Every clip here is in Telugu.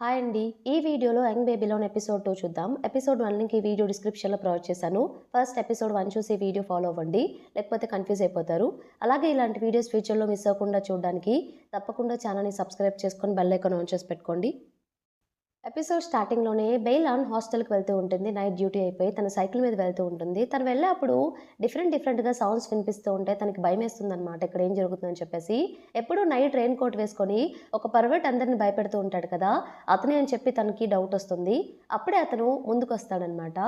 హాయ్ అండి. ఈ వీడియోలో యంగ్ బేబీలోని ఎపిసోడ్ 2 చూద్దాం. ఎపిసోడ్ 1 లింక్ ఈ వీడియో డిస్క్రిప్షన్‌లో ప్రొవైడ్ చేశాను. ఫస్ట్ ఎపిసోడ్ 1 చూసి వీడియో ఫాలో అవ్వండి. లేకపోతే కన్‌ఫ్యూజ్ అయిపోతారు. అలాగే ఇలాంటి వీడియోస్ ఫ్యూచర్‌లో మిస్ అవ్వకుండా చూడడానికి తప్పకుండా ఛానల్‌ని సబ్స్క్రైబ్ చేసుకొని బెల్ ఐకాన్ ఆన్ చేసి పెట్టుకోండి. ఎపిసోడ్ స్టార్టింగ్‌లోనే బెయిలాన్ హాస్టల్‌కి వెళ్తూ ఉంటుంది. నైట్ డ్యూటీ అయిపోయి తన సైకిల్ మీద వెళ్తూ ఉంటుంది. తను వెళ్ళేప్పుడు డిఫరెంట్‌గా సౌండ్స్ వినిపిస్తూ ఉంటాయి. తనకి భయమేస్తుందనమాట. ఇక్కడ ఏం జరుగుతుందని చెప్పేసి. ఎప్పుడూ నైట్ రెయిన్ కోట్ వేసుకొని ఒక పర్వట్ అందరిని భయపెడుతూ ఉంటాడు కదా! అతనే అని చెప్పి తనకి డౌట్ వస్తుంది. అప్పుడే అతను ముందుకొస్తాడనమాట.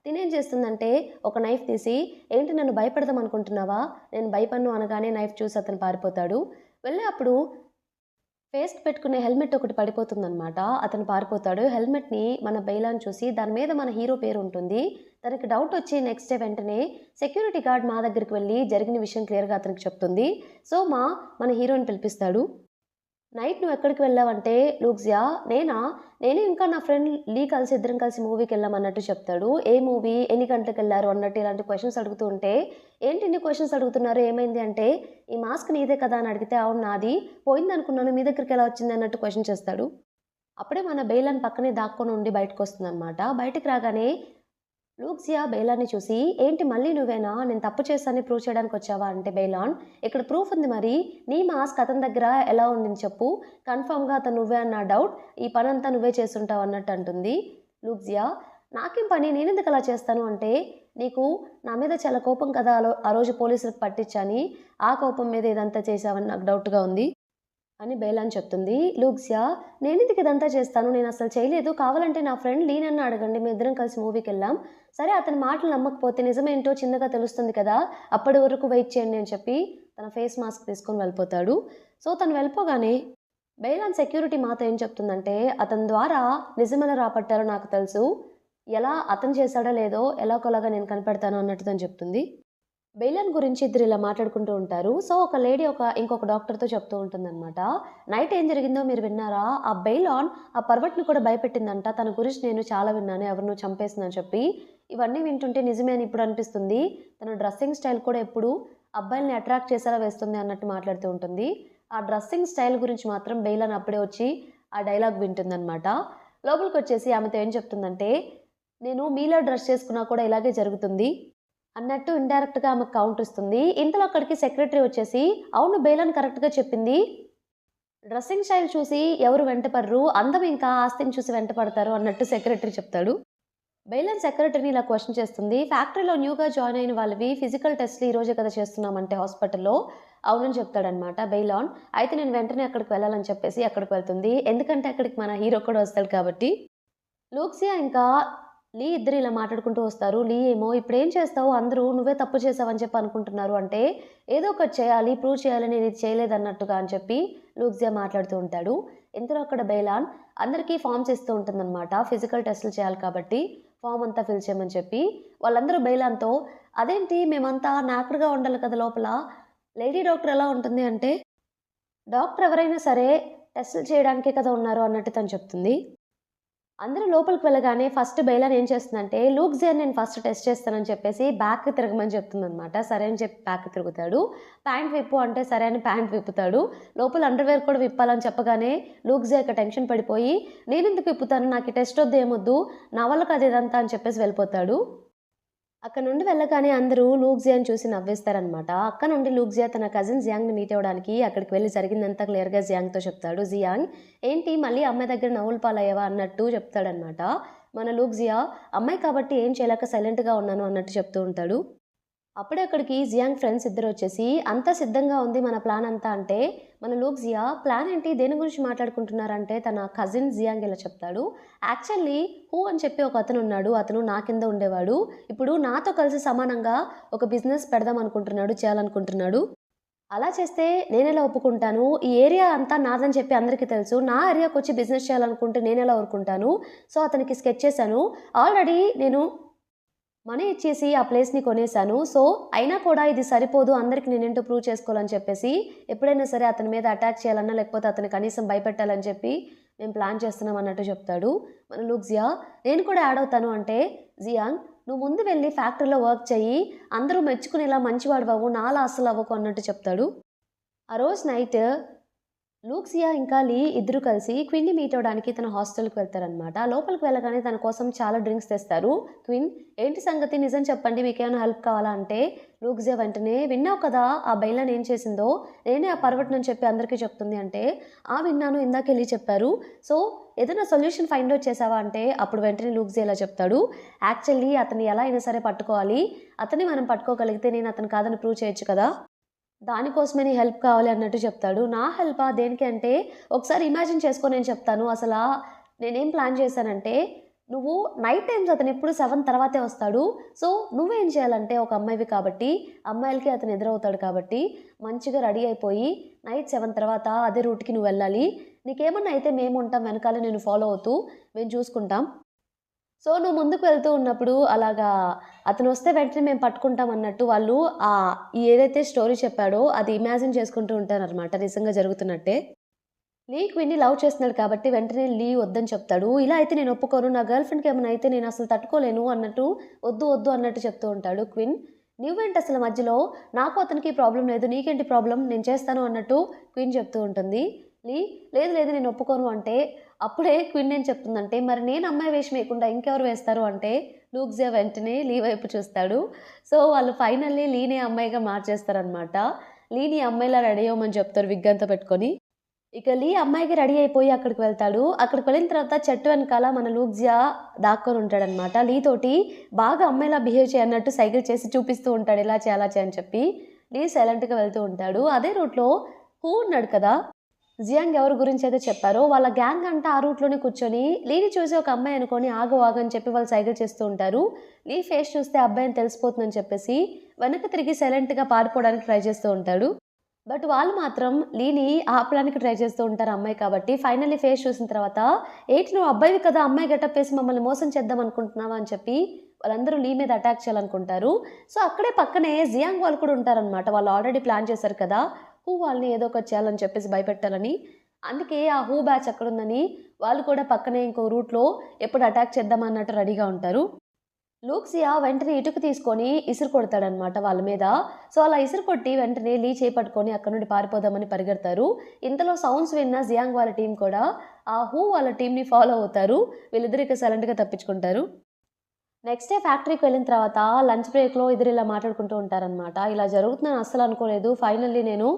తినేం చేస్తుందంటే ఒక నైఫ్ తీసి, "ఏంటి నన్ను భయపెడదాం అనుకుంటున్నావా? నేను భయపడను" అనగానే నైఫ్ చూసి అతను పారిపోతాడు. వెళ్ళేప్పుడు ఫేస్‌కి పెట్టుకునే హెల్మెట్ ఒకటి పడిపోతుందనమాట. అతను పారిపోతాడు. హెల్మెట్‌ని మన బెయిలాన్ చూసి దాని మీద మన హీరో పేరుంటుంది. తనకి డౌటొచ్చి నెక్స్ట్ డే వెంటనే సెక్యూరిటీ గార్డ్ మా దగ్గరికి వెళ్లి జరిగిన విషయం క్లియర్‌గా అతనికి చెప్తుంది. సో, మన హీరోని పిలిపిస్తాడు. నైట్ నువ్వెక్కడికి వెళ్ళావంటే, లూక్సియా నేనా? నేను ఇంకా నా ఫ్రెండ్ లీ కలిసి ఇద్దరం కలిసి మూవీకెళ్ళాం అన్నట్టు చెప్తాడు. ఏ మూవీ? ఎన్ని గంటలకెళ్లారు? అన్నట్టు ఇలాంటి క్వెషన్స్ అడుగుతూ ఉంటే, ఏంటి ఇన్ని క్వెషన్స్ అడుగుతున్నారు? ఏమైంది అంటే, ఈ మాస్క్ నీదే కదా అని అడిగితే, అవును నాది. పోయిందనుకున్నాను. మీ దగ్గరికెలా వచ్చింది అన్నట్టు క్వెషన్ చేస్తాడు. అప్పుడే మన బెయిలాన్ పక్కనే దాక్కొని ఉండి బయటకొస్తుందనమాట. బయటికి రాగానే లూక్సియా బెయిలాన్‌ని చూసి, "ఏంటి మళ్ళీ నువ్వేనా? నేను తప్పు చేశానని ప్రూవ్ చేయడానికొచ్చావా?" అంటే బెయిలాన్, "ఇక్కడ ప్రూఫ్ ఉంది మరి. నీ మాస్క్ అతని దగ్గర ఎలా ఉండింది చెప్పు. కన్ఫర్మ్‌గా అతను నువ్వే అని నా డౌట్. ఈ పనంతా నువ్వే చేసుంటావు" అన్నట్టు అంటుంది. లూక్సియా, "నాకేం పని? నేనెందుకు అలా చేస్తాను" అంటే, "నీకు నా మీద చాలా కోపం కదా! ఆ రోజు పోలీసులకు పట్టించని. ఆ కోపం మీద ఇదంతా చేశావని నాకు డౌట్‌గా ఉంది" అని బెయిలాన్ చెప్తుంది. లూక్సియా, "నేనెందుకు ఇదంతా చేస్తాను? నేనసలు చేయలేదు. కావాలంటే నా ఫ్రెండ్ లీనన్న అడగండి. మేమిద్దరం కలిసి మూవీకెళ్ళాం. సరే అతని మాటలు నమ్మకపోతే నిజమేంటో చిన్నగా తెలుస్తుంది కదా! అప్పటి వరకు వెయిట్ చేయండి" అని చెప్పి తన ఫేస్ మాస్క్ తీసుకొని వెళ్ళిపోతాడు. సో, తను వెళ్ళిపోగానే బెయిలాన్ సెక్యూరిటీ మాతో ఏం చెప్తుందంటే, "అతని ద్వారా నిజమెలా రాబట్టారో నాకు తెలుసు. ఎలా అతను చేశాడో లేదో ఎలాగోలాగా నేను కనిపెడతాను" అన్నట్టు తను చెప్తుంది. బెయిలాన్ గురించి ఇద్దరు ఇలా మాట్లాడుకుంటూ ఉంటారు. సో, ఒక లేడీ ఇంకొక డాక్టర్‌తో చెప్తూ ఉంటుందనమాట. "నైట్ ఏం జరిగిందో మీరు విన్నారా? ఆ బెయిలాన్ ఆ పర్వట్‌ని కూడా భయపెట్టిందంట. తన గురించి నేను చాలా విన్నాను. ఎవరినో చంపేసిందని చెప్పి. ఇవన్నీ వింటుంటే నిజమే అని ఇప్పుడు అనిపిస్తుంది. తన డ్రెస్సింగ్ స్టైల్ కూడా ఎప్పుడూ అబ్బాయిల్ని అట్రాక్ట్ చేసేలా వేస్తుంది" అన్నట్టు మాట్లాడుతూ ఉంటుంది. ఆ డ్రెస్సింగ్ స్టైల్ గురించి మాత్రం బెయిలాన్ అప్పుడే వచ్చి ఆ డైలాగ్ వింటుందనమాట. లోపలికొచ్చేసి ఆమెతో ఏం చెప్తుందంటే, "నేను మీలా డ్రెస్ చేసుకున్నా కూడా ఇలాగే జరుగుతుంది" అన్నట్టు ఇండైరెక్ట్‌గా ఆమెకు కౌంటర్ ఇస్తుంది. ఇంతలో అక్కడికి సెక్రటరీ వచ్చేసి, "అవును బెయిలాన్ కరెక్ట్‌గా చెప్పింది. డ్రెస్సింగ్ స్టైల్ చూసి ఎవరు వెంటపడరు. అందం ఇంకా ఆస్తిని చూసి వెంటపడతారు" అన్నట్టు సెక్రటరీ చెప్తాడు. బెయిలాన్ సెక్రటరీని ఇలా క్వెషన్ చేస్తుంది. "ఫ్యాక్టరీలో న్యూగా జాయిన్ అయిన వాళ్ళవి ఫిజికల్ టెస్ట్‌లు ఈ రోజే కదా చేస్తున్నామంటే హాస్పిటల్‌లో" అవునని చెప్తాడనమాట బెయిలాన్. అయితే నేను వెంటనే అక్కడికి వెళ్ళాలని చెప్పేసి అక్కడికి వెళ్తుంది. ఎందుకంటే అక్కడికి మన హీరో కూడా వస్తాడు కాబట్టి. లూక్సియా ఇంకా లీ ఇద్దరు ఇలా మాట్లాడుకుంటూ వస్తారు. లీ ఏమో "ఇప్పుడేం చేస్తావు? అందరూ నువ్వే తప్పు చేశావని చెప్పి అనుకుంటున్నారు" అంటే, "ఏదో ఒకటి చేయాలి, ప్రూవ్ చేయాలి నేను ఇది చేయలేదన్నట్టుగా" అని చెప్పి లూక్సియా మాట్లాడుతూ ఉంటాడు. ఇంతలో అక్కడ బెయిలాన్ అందరికీ ఫార్మ్స్ ఇస్తూ ఉంటుందన్నమాట. ఫిజికల్ టెస్టులు చేయాలి కాబట్టి ఫార్మ్ అంతా ఫిల్ చేయమని చెప్పి. వాళ్ళందరూ బెయిలాన్‌తో, "అదేంటి మేమంతా నాకుడుగా ఉండాలి కదా లోపల. లేడీ డాక్టర్ ఎలా ఉంటుంది" అంటే, "డాక్టర్ ఎవరైనా సరే టెస్టులు చేయడానికే కదా ఉన్నారు" అన్నట్టు తను చెప్తుంది. అందరూ లోపలికి వెళ్ళగానే ఫస్ట్ బెయిలాన్ ఏం చేస్తుందంటే, లూక్సియాని నేను ఫస్ట్ టెస్ట్ చేస్తానని చెప్పేసి బ్యాక్‌కి తిరగమని చెప్తుందనమాట. సరే అని చెప్పి బ్యాక్‌కి తిరుగుతాడు. ప్యాంట్ విప్పు అంటే సరే అని ప్యాంట్ విప్పుతాడు. లోపల అండర్‌వేర్ కూడా విప్పాలని చెప్పగానే లూక్సియా ఇక టెన్షన్ పడిపోయి, నేనెందుకు విప్పుతాను? నాకు ఈ టెస్ట్ వద్దు, ఏమొద్దు. నా వల్ల కాదు ఇదంతా అని చెప్పేసి వెళ్ళిపోతాడు. అక్కడి నుండి వెళ్ళగానే అందరూ లూక్సియాని చూసి నవ్వేస్తారనమాట. అక్కడ నుండి లూక్సియా తన కజిన్ జియాంగ్‌ని మీట్ అవ్వడానికి అక్కడికి వెళ్లి జరిగిందంతా క్లియర్‌గా జియాంగ్‌తో చెప్తాడు. జియాంగ్, "ఏంటి మళ్ళీ అమ్మాయి దగ్గర నవ్వుల పాలయ్యావా?" అన్నట్టు చెప్తాడనమాట. మన లూక్సియా, "అమ్మాయి కాబట్టి ఏం చేయలేక సైలెంట్‌గా ఉన్నాను" అన్నట్టు చెప్తూ ఉంటాడు. అప్పుడే అక్కడికి జియాంగ్ ఫ్రెండ్స్ ఇద్దరొచ్చేసి, "అంతా సిద్ధంగా ఉంది మన ప్లాన్ అంతా" అంటే, మన లూక్సియా, "ప్లాన్ ఏంటి? దేని గురించి మాట్లాడుకుంటున్నారంటే" తన కజిన్ జియాంగ్ ఇలా చెప్తాడు. "యాక్చువల్లీ హూ అని చెప్పి ఒకతనున్నాడు. అతను నా కింద ఉండేవాడు. ఇప్పుడు నాతో కలిసి సమానంగా ఒక బిజినెస్ పెడదాం అనుకుంటున్నాడు, చేయాలనుకుంటున్నాడు. అలా చేస్తే నేనెలా ఒప్పుకుంటాను? ఈ ఏరియా అంతా నాదని చెప్పి అందరికీ తెలుసు. నా ఏరియాకొచ్చి బిజినెస్ చేయాలనుకుంటే నేనెలా ఊరుకుంటాను?" సో, అతనికి స్కెచ్ చేశాను. ఆల్రెడీ నేను మనీ ఇచ్చేసి ఆ ప్లేస్‌ని కొనేసాను. సో, అయినా కూడా ఇది సరిపోదు. అందరికి నేనేంటో ప్రూవ్ చేసుకోవాలని చెప్పేసి, ఎప్పుడైనా సరే అతని మీద అటాక్ చేయాలన్నా, లేకపోతే అతన్ని కనీసం భయపెట్టాలని చెప్పి మేము ప్లాన్ చేస్తున్నాం అన్నట్టు చెప్తాడు. మన లూక్సియా, "నేను కూడా యాడ్ అవుతాను" అంటే, "జియాంగ్, నువ్వు ముందు వెళ్లి ఫ్యాక్టరీలో వర్క్ చెయ్యి. అందరూ మెచ్చుకునేలా మంచివాడివవ్వు. నాలా అస్సలు అవ్వకు" అన్నట్టు చెప్తాడు. ఆ రోజు నైట్ లూక్సియా ఇంకా లీ ఇద్దరు కలిసి క్విన్ని మీట్ అవ్వడానికి తన హాస్టల్కి వెళ్తారనమాట. లోపలికి వెళ్ళగానే తన కోసం చాలా డ్రింక్స్ తెస్తారు. క్విన్, ఏంటి సంగతి, నిజం చెప్పండి, మీకేమైనా హెల్ప్ కావాలా అంటే లూక్సియా వెంటనే, విన్నావు కదా ఆ బైలాన్ ఏం చేసిందో, నేనే ఆ పర్వటనని చెప్పి అందరికీ చెప్తుంది అంటే, విన్నాను, ఇందాక లీ చెప్పారు, సో ఏదైనా సొల్యూషన్ ఫైండ్ అవుట్ చేసావా అంటే అప్పుడు వెంటనే లూక్సియా ఇలా చెప్తాడు, యాక్చువల్లీ అతన్ని ఎలా అయినా సరే పట్టుకోవాలి, అతన్ని మనం పట్టుకోగలిగితే నేను అతను కాదని ప్రూవ్ చేయొచ్చు కదా, దానికోసమే నీ హెల్ప్ కావాలి అన్నట్టు చెప్తాడు. నా హెల్పా దేనికి అంటే, ఒకసారి ఇమాజిన్ చేసుకో, నేను చెప్తాను అసలు నేనేం ప్లాన్ చేశానంటే, నువ్వు నైట్ టైమ్స్ అతను ఎప్పుడు 7 తర్వాతే వస్తాడు, సో నువ్వేం చేయాలంటే ఒక అమ్మాయివి కాబట్టి అమ్మాయిలకి అతను ఎదురవుతాడు కాబట్టి మంచిగా రెడీ అయిపోయి నైట్ 7 తర్వాత అదే రూట్కి నువ్వు వెళ్ళాలి, నీకేమన్నా అయితే మేము ఉంటాం వెనకాల, నేను ఫాలో అవుతూ మేము చూసుకుంటాం, సో నువ్వు ముందుకు వెళ్తూ ఉన్నప్పుడు అలాగా అతను వస్తే వెంటనే మేము పట్టుకుంటాం అన్నట్టు వాళ్ళు ఏదైతే స్టోరీ చెప్పాడో అది ఇమాజిన్ చేసుకుంటూ ఉంటారనమాట, నిజంగా జరుగుతున్నట్టే. లీ క్విన్ని లవ్ చేస్తున్నాడు కాబట్టి వెంటనే లీ వద్దని చెప్తాడు. ఇలా అయితే నేను ఒప్పుకోను, నా గర్ల్ ఫ్రెండ్కి ఏమైనా అయితే నేను అసలు తట్టుకోలేను అన్నట్టు వద్దు వద్దు అన్నట్టు చెప్తూ ఉంటాడు. క్విన్, నువ్వేంటి అసలు మధ్యలో, నాకు అతనికి ప్రాబ్లం లేదు, నీకేంటి ప్రాబ్లం, నేను చేస్తాను అన్నట్టు క్విన్ చెప్తూ ఉంటుంది. లీ, లేదు లేదు నేను ఒప్పుకోను అంటే అప్పుడే క్విన్ ఏం చెప్తుందంటే, మరి నేను అమ్మాయి వేషం వేయకుండా ఇంకెవరు వేస్తారు అంటే లూక్సియా వెంటనే లీ వైపు చూస్తాడు. సో వాళ్ళు ఫైనల్లీ లీని అమ్మాయిగా మార్చేస్తారనమాట. లీని అమ్మాయిలా రెడీ అవ్వమని చెప్తారు విగ్ అంతా పెట్టుకొని. ఇక లీ అమ్మాయికి రెడీ అయిపోయి అక్కడికి వెళ్తాడు. అక్కడికి వెళ్ళిన తర్వాత చెట్టు వెనకాల మన లూక్సియా దాక్కొని ఉంటాడనమాట. లీ తోటి బాగా అమ్మాయిలా బిహేవ్ చేయన్నట్టు సైకిల్ చేసి చూపిస్తూ ఉంటాడు, ఇలా చేయాలా అని చెప్పి. లీ సైలెంట్గా వెళ్తూ ఉంటాడు. అదే రూట్లో హూ ఉన్నాడు కదా, జియాంగ్ ఎవరి గురించి అయితే చెప్పారో వాళ్ళ గ్యాంగ్ అంతా ఆ రూట్లోనే కూర్చొని లీని చూసి ఒక అమ్మాయి అనుకొని ఆగు అని చెప్పి వాళ్ళు సైకిల్ చేస్తూ ఉంటారు. లీ ఫేస్ చూస్తే అబ్బాయిని తెలిసిపోతుందని చెప్పేసి వెనక్కి తిరిగి సైలెంట్గా పారిపోవడానికి ట్రై చేస్తూ ఉంటాడు. బట్ వాళ్ళు మాత్రం లీని ఆపడానికి ట్రై చేస్తూ ఉంటారు అమ్మాయి కాబట్టి. ఫైనల్లీ ఫేస్ చూసిన తర్వాత, ఏంటి నువ్వు అబ్బాయివి కదా, అమ్మాయి గెటప్ వేసి మమ్మల్ని మోసం చేద్దాం అనుకుంటున్నావా అని చెప్పి వాళ్ళందరూ లీ మీద అటాక్ చేయాలనుకుంటారు. సో అక్కడే పక్కనే జియాంగ్ వాళ్ళు కూడా ఉంటారనమాట. వాళ్ళు ఆల్రెడీ ప్లాన్ చేశారు కదా హూ వాళ్ళని ఏదో ఒకటి చేయాలని చెప్పేసి భయపెట్టాలని. అందుకే ఆ హూ బ్యాచ్ ఎక్కడుందని వాళ్ళు కూడా పక్కనే ఇంకో రూట్లో ఎప్పుడు అటాక్ చేద్దాం అన్నట్టు రెడీగా ఉంటారు. లూక్సియా వెంటనే ఇటుకు తీసుకొని ఇసురు కొడతాడనమాట వాళ్ళ మీద. సో అలా ఇసురు కొట్టి వెంటనే లీ చేపట్టుకొని అక్కడ నుండి పారిపోదామని పరిగెడతారు. ఇంతలో సౌండ్స్ విన్న జియాంగ్ వాళ్ళ టీం కూడా ఆ హూ వాళ్ళ టీంని ఫాలో అవుతారు. వీళ్ళిద్దరికి సైలెంట్గా తప్పించుకుంటారు. నెక్స్ట్ డే ఫ్యాక్టరీకి వెళ్ళిన తర్వాత లంచ్ బ్రేక్లో ఇద్దరు ఇలా మాట్లాడుకుంటూ ఉంటారనమాట. ఇలా జరుగుతుందని అస్సలు అనుకోలేదు, ఫైనల్లీ నేను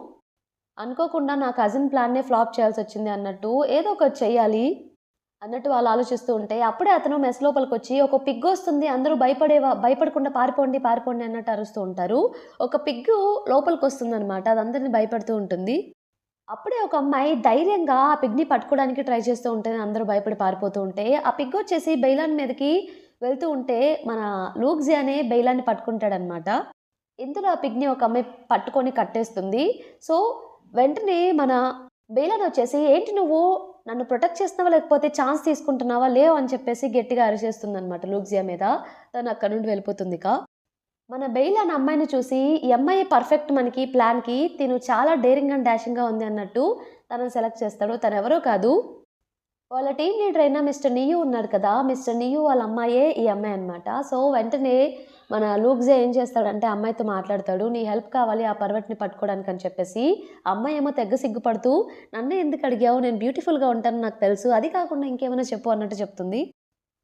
అనుకోకుండా నా కజిన్ ప్లాన్నే ఫ్లాప్ చేయాల్సి వచ్చింది అన్నట్టు, ఏదో ఒకటి చెయ్యాలి అన్నట్టు వాళ్ళు ఆలోచిస్తూ ఉంటే అప్పుడే అతను మెస్ లోపలికి వచ్చి, ఒక పిగ్ వస్తుంది, అందరూ భయపడకుండా పారిపోండి పారిపోండి అన్నట్టు అరుస్తూ ఉంటారు. ఒక పిగ్గు లోపలికి వస్తుంది అనమాట, అది అందరినీ భయపడుతూ ఉంటుంది. అప్పుడే ఒక అమ్మాయి ధైర్యంగా ఆ పిగ్ని పట్టుకోవడానికి ట్రై చేస్తూ ఉంటుంది, అందరూ భయపడి పారిపోతూ ఉంటే ఆ పిగ్ వచ్చేసి బెయిలాన్ మీదకి వెళ్తూ ఉంటే మన లూక్సియానే బెయిలాన్ని పట్టుకుంటాడనమాట. ఇందులో ఆ పిగ్ని ఒక అమ్మాయి పట్టుకొని కట్టేస్తుంది. సో వెంటనే మన బెయిలాన్ వచ్చేసి, ఏంటి నువ్వు నన్ను ప్రొటెక్ట్ చేస్తున్నావా లేకపోతే ఛాన్స్ తీసుకుంటున్నావా లేవు అని చెప్పేసి గట్టిగా అరిచేస్తుంది అనమాట లూక్సియా మీద. తను అక్కడ నుండి వెళ్ళిపోతుంది. మన బెయిలాన్ అమ్మాయిని చూసి, ఈ అమ్మాయి పర్ఫెక్ట్ మనకి ప్లాన్కి, తిను చాలా డేరింగ్ అండ్ డాషింగ్గా ఉంది అన్నట్టు తనను సెలెక్ట్ చేస్తాడు. తను ఎవరో కాదు, వాళ్ళ టీం లీడర్ అయిన మిస్టర్ నియూ ఉన్నారు కదా, మిస్టర్ నియూ వాళ్ళ అమ్మాయే ఈ అమ్మాయి అనమాట. సో వెంటనే మన లూక్సియా ఏం చేస్తాడంటే అమ్మాయితో మాట్లాడతాడు, నీ హెల్ప్ కావాలి ఆ పర్వట్ని పట్టుకోవడానికి అని చెప్పేసి. అమ్మాయి ఏమో తెగ సిగ్గుపడుతూ, నన్నే ఎందుకు అడిగావు, నేను బ్యూటిఫుల్గా ఉంటాను నాకు తెలుసు, అది కాకుండా ఇంకేమైనా చెప్పు అన్నట్టు చెప్తుంది.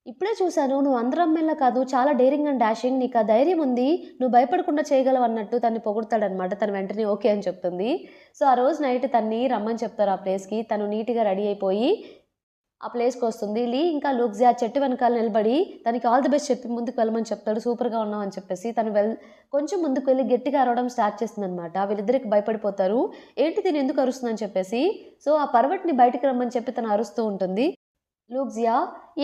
ఇప్పుడే చూశాను, నువ్వు అందరు అమ్మాయిలా కాదు, చాలా డేరింగ్ అండ్ డాషింగ్, నీకు ఆ ధైర్యం ఉంది, నువ్వు భయపడకుండా చేయగలవు అన్నట్టు తను పొగుడతాడనమాట. తను వెంటనే ఓకే అని చెప్తుంది. సో ఆ రోజు నైట్ తన్ని రమ్మని చెప్తారు ఆ ప్లేస్కి. తను నీట్గా రెడీ అయిపోయి ఆ ప్లేస్కి వస్తుంది. లీ ఇంకా లూక్సియా చెట్టు వెనకాల నిలబడి తనకి ఆల్ ది బెస్ట్ చెప్పి ముందుకు వెళ్ళమని చెప్తాడు, సూపర్గా ఉన్నావు అని చెప్పేసి. తను కొంచెం ముందుకు వెళ్ళి గట్టిగా అరవడం స్టార్ట్ చేస్తుంది అనమాట. వీళ్ళిద్దరికి భయపడిపోతారు, ఏంటి దీన్ని ఎందుకు అరుస్తుందని చెప్పేసి. సో ఆ పర్వట్ని బయటకు రమ్మని చెప్పి తను అరుస్తూ ఉంటుంది. లూక్సియా,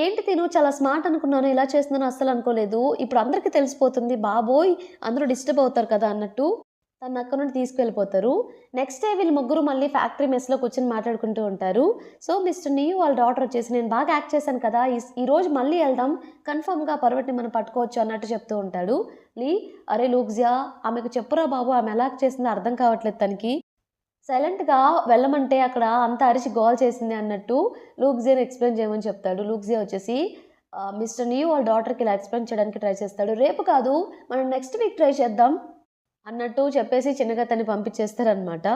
ఏంటి తిను చాలా స్మార్ట్ అనుకున్నాను, ఇలా చేస్తున్నాను అస్సలు అనుకోలేదు, ఇప్పుడు అందరికీ తెలిసిపోతుంది, బాబోయ్ అందరూ డిస్టర్బ్ అవుతారు కదా అన్నట్టు తను అక్కడ నుండి తీసుకెళ్ళిపోతారు. నెక్స్ట్ డే వీళ్ళు ముగ్గురు మళ్ళీ ఫ్యాక్టరీ మెస్లో కూర్చొని మాట్లాడుకుంటూ ఉంటారు. సో మిస్టర్ నియూ వాళ్ళ డాటర్ వచ్చేసి, నేను బాగా యాక్ట్ చేశాను కదా, ఈరోజు మళ్ళీ వెళ్దాం, కన్ఫర్మ్గా పర్వట్ని మనం పట్టుకోవచ్చు అన్నట్టు చెప్తూ ఉంటాడు. లీ, అరే లూక్సియా ఆమెకు చెప్పురా బాబు, ఆమె ఎలా యాక్ట్ చేసిందో అర్థం కావట్లేదు తనకి, సైలెంట్గా వెళ్ళమంటే అక్కడ అంత అరిచి గోల్ చేసింది అన్నట్టు లూక్సియాని ఎక్స్ప్లెయిన్ చేయమని చెప్తాడు. లూక్సియా వచ్చేసి మిస్టర్ నియూ వాళ్ళ డాటర్కి ఇలా ఎక్స్ప్లెయిన్ చేయడానికి ట్రై చేస్తాడు. రేపు కాదు, మనం నెక్స్ట్ వీక్ ట్రై చేద్దాం అన్నట్టు చెప్పేసి చిన్నగా తను పంపించేస్తారనమాట.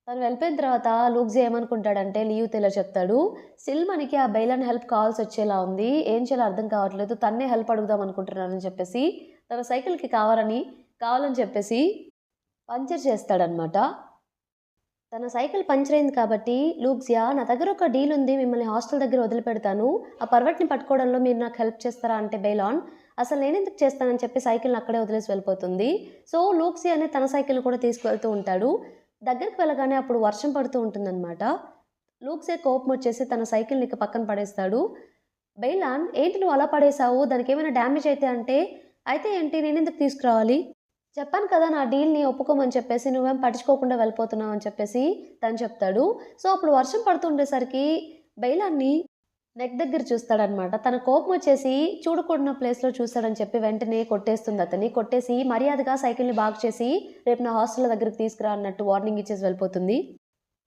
తను వెళ్ళిపోయిన తర్వాత లూక్స్ ఏమనుకుంటాడంటే లీవ్ ఇలా చెప్తాడు. స్టిల్ మనకి ఆ బెయిలన్ హెల్ప్ కావాల్సొచ్చేలా ఉంది. ఏం చేయాలో అర్థం కావట్లేదు. తన్నే హెల్ప్ అడుగుదాం అనుకుంటున్నానని చెప్పేసి తన సైకిల్‌కి కావాలని చెప్పేసి పంక్చర్ చేస్తాడనమాట. తన సైకిల్ పంక్చర్ అయింది కాబట్టి లూక్సియా నా దగ్గర ఒక డీల్ ఉంది. మిమ్మల్ని హాస్టల్ దగ్గర వదిలిపెడతాను. ఆ పర్వట్‌ని పట్టుకోవడంలో మీరు నాకు హెల్ప్ చేస్తారా అంటే బెయిలాన్ అసలు నేనెందుకు చేస్తానని చెప్పి సైకిల్‌ని అక్కడే వదిలేసి వెళ్ళిపోతుంది. సో లూక్సియానే తన సైకిల్‌ని కూడా తీసుకువెళ్తూ ఉంటాడు. దగ్గరికి వెళ్ళగానే అప్పుడు వర్షం పడుతూ ఉంటుందనమాట. లూక్సే కోపమొచ్చేసి తన సైకిల్‌ని ఇక పక్కన పడేస్తాడు. బెయిలాన్ ఏంటి నువ్వు అలా పడేశావు? దానికేమైనా డ్యామేజ్ అయితే అంటే, అయితే ఏంటి నేనెందుకు తీసుకురావాలి? చెప్పాను కదా నా డీల్‌ని ఒప్పుకోమని చెప్పేసి, నువ్వేం పట్టించుకోకుండా వెళ్ళిపోతున్నావు అని చెప్పేసి తను చెప్తాడు. సో, అప్పుడు వర్షం పడుతుండేసరికి బెయిలాన్ని నెక్ దగ్గర చూస్తాడనమాట. తన కోపమొచ్చేసి చూడకూడని ప్లేస్‌లో చూసాడని చెప్పి వెంటనే కొట్టేస్తుంది అతన్ని. కొట్టేసి మర్యాదగా సైకిల్‌ని బాగు చేసి రేపు నా హాస్టల్ దగ్గరికి తీసుకురా అన్నట్టు వార్నింగ్ ఇచ్చేసి వెళ్ళిపోతుంది.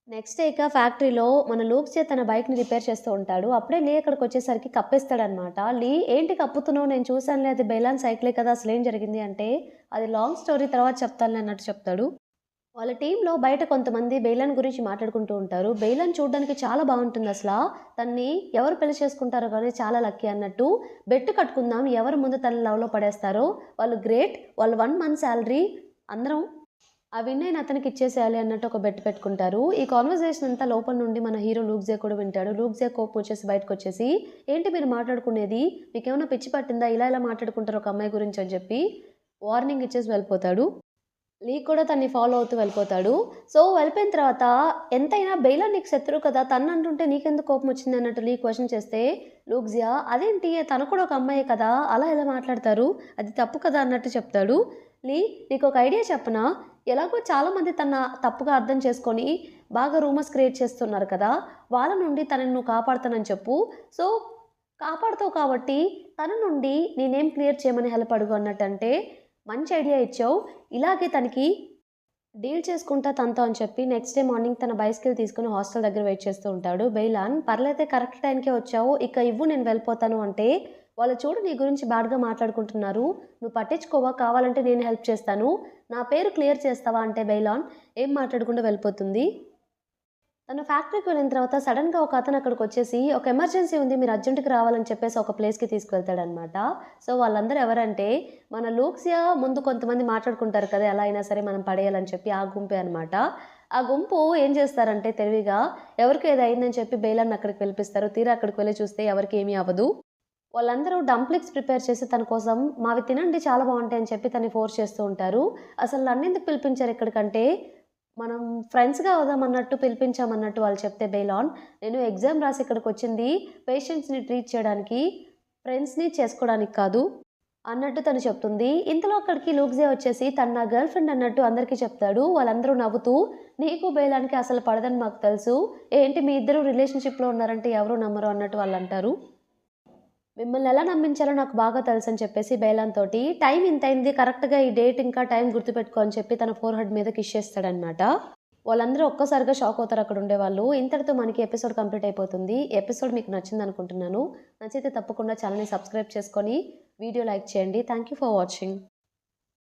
నెక్స్ట్ డే ఇక ఫ్యాక్టరీలో మన లూక్సే తన బైక్‌ని రిపేర్ చేస్తూ ఉంటాడు. అప్పుడే లీ అక్కడికొచ్చేసరికి కప్పేస్తాడనమాట. లీ ఏంటి కప్పుతున్నావు? నేను చూసానులే అది బెయిలాన్ సైకిలే కదా! అసలేం జరిగింది అంటే, అది లాంగ్ స్టోరీ తర్వాత చెప్తానులే అన్నట్టు చెప్తాడు. వాళ్ళ టీమ్‌లో బయట కొంతమంది బెయిలాన్ గురించి మాట్లాడుకుంటూ ఉంటారు. బెయిలాన్ చూడ్డానికి చాలా బావుంటుందసల. తన్ని ఎవరు పెళ్లి చేసుకుంటారో గానీ చాలా లక్కీ అన్నట్టు బెట్ కట్టుకుందాం. ఎవరు ముందు తనని లవ్‌లో పడేస్తారో వాళ్ళు గ్రేట్. వాళ్ళు 1 మంత్ సాలరీ అందరం ఆ విన్నైన అతనికి ఇచ్చేసేయాలి అన్నట్టు ఒక బెట్ పెట్టుకుంటారు. ఈ కాన్వర్జేషన్ అంతా లోపల నుండి మన హీరో లూక్సే కూడా వింటాడు. లూక్సే కోపం వచ్చేసి బయటకొచ్చేసి, "ఏంటి మీరు మాట్లాడుకునేది? మీకేమన్నా పిచ్చి పట్టిందా? ఇలా మాట్లాడుకుంటారు ఒక అమ్మాయి గురించి" అని చెప్పి వార్నింగ్ ఇచ్చేసి వెళ్ళిపోతాడు. లీ కూడా తనని ఫాలో అవుతూ వెళ్ళిపోతాడు. సో, వెళ్ళిపోయిన తర్వాత ఎంతైనా బెయిలా నీకు శత్రువు కదా! తనంటుంటే నీకెందుకు కోపమొచ్చింది అన్నట్టు లీ క్వెషన్ చేస్తే, లూక్సియా అదేంటి తను కూడా ఒక అమ్మాయే కదా! అలా ఎలా మాట్లాడతారు? అది తప్పు కదా! అన్నట్టు చెప్తాడు. లీ నీకొక ఐడియా చెప్పనా? ఎలాగో చాలామంది తన తప్పుగా అర్థం చేసుకొని బాగా రూమర్స్ క్రియేట్ చేస్తున్నారు కదా! వాళ్ళ నుండి తనని నువ్వు కాపాడతానని చెప్పు. సో, కాపాడుతావు కాబట్టి తన నుండి నేనేం క్లియర్ చేయమని హెల్ప్ అడుగు అన్నట్టంటే, మంచి ఐడియా ఇచ్చావు. ఇలాగే తనకి డీల్ చేసుకుంటా తనతో అని చెప్పి నెక్స్ట్ డే మార్నింగ్ తన బైసికల్ తీసుకొని హాస్టల్ దగ్గర వెయిట్ చేస్తూ ఉంటాడు. బెయిలాన్ పర్లేదే కరెక్ట్ టైంకే వచ్చావు. ఇక ఇవ్వు నేను వెళ్ళిపోతాను అంటే, వాళ్ళు చూడు నీ గురించి బ్యాడ్‌గా మాట్లాడుకుంటున్నారు. నువ్వు పట్టించుకోవా కావాలంటే నేను హెల్ప్ చేస్తాను. నా పేరు క్లియర్ చేస్తావా అంటే బెయిలాన్ ఏం మాట్లాడకుండా వెళ్ళిపోతుంది. తను ఫ్యాక్టరీకి వెళ్ళిన తర్వాత సడెన్‌గా ఒక అతను అక్కడికొచ్చేసి, "ఒక ఎమర్జెన్సీ ఉంది. మీరు అర్జెంట్‌గా రావాలని" చెప్పేసి ఒక ప్లేస్‌కి తీసుకువెళ్తాడనమాట. సో, వాళ్ళందరూ ఎవరంటే, మన లూక్సియా ముందు కొంతమంది మాట్లాడుకుంటారు కదా! ఎలా అయినా సరే మనం పడేయాలని చెప్పి ఆ గుంపే అనమాట. ఆ గుంపు ఏం చేస్తారంటే తెలివిగా, ఎవరికో ఏదో అయిందని చెప్పి బెయిలాన్ని అక్కడికి పిలిపిస్తారు. తీరా అక్కడికి వెళ్లి చూస్తే ఎవరికీ ఏమీ అవ్వదు. వాళ్ళందరూ డంప్లింగ్స్ ప్రిపేర్ చేసి తన కోసం మావి తినండి చాలా బావుంటాయి అని చెప్పి తనని ఫోర్స్ చేస్తూ ఉంటారు. అసలు నన్నెందుకు పిలిపించారు ఇక్కడికంటే, మనం ఫ్రెండ్స్‌గా అవుదామన్నట్టు పిలిపించామన్నట్టు వాళ్ళు చెప్తే బెయిలాన్, నేను ఎగ్జామ్ రాసి ఇక్కడికొచ్చింది పేషెంట్స్‌ని ట్రీట్ చేయడానికి, ఫ్రెండ్స్‌ని చేసుకోవడానికి కాదు అన్నట్టు తను చెప్తుంది. ఇంతలో అక్కడికి లూక్సే వచ్చేసి తను నా గర్ల్ ఫ్రెండ్ అన్నట్టు అందరికీ చెప్తాడు. వాళ్ళందరూ నవ్వుతూ, నీకు బెయిలాన్‌కి అసలు పడదని మాకు తెలుసు. ఏంటి మీ ఇద్దరు రిలేషన్‌షిప్‌లో ఉన్నారంటే ఎవరు నమ్మరు అన్నట్టు వాళ్ళంటారు. మిమ్మల్ని ఎలా నమ్మించాలో నాకు బాగా తెలుసని చెప్పేసి బెయిలాన్ తోటి, టైం ఇంతయింది కరెక్ట్‌గా ఈ డేట్ ఇంకా టైం గుర్తుపెట్టుకో అని చెప్పి తన ఫోర్‌హెడ్ మీద కిస్ చేస్తాడనమాట. వాళ్ళందరూ ఒక్కసారిగా షాక్ అవుతారు అక్కడుండేవాళ్ళు. ఇంతటితో మనకి ఎపిసోడ్ కంప్లీట్ అయిపోతుంది. ఎపిసోడ్ మీకు నచ్చిందనుకుంటున్నాను. నచ్చితే తప్పకుండా ఛానెల్‌ని సబ్స్క్రైబ్ చేసుకొని వీడియో లైక్ చేయండి. Thank you for watching.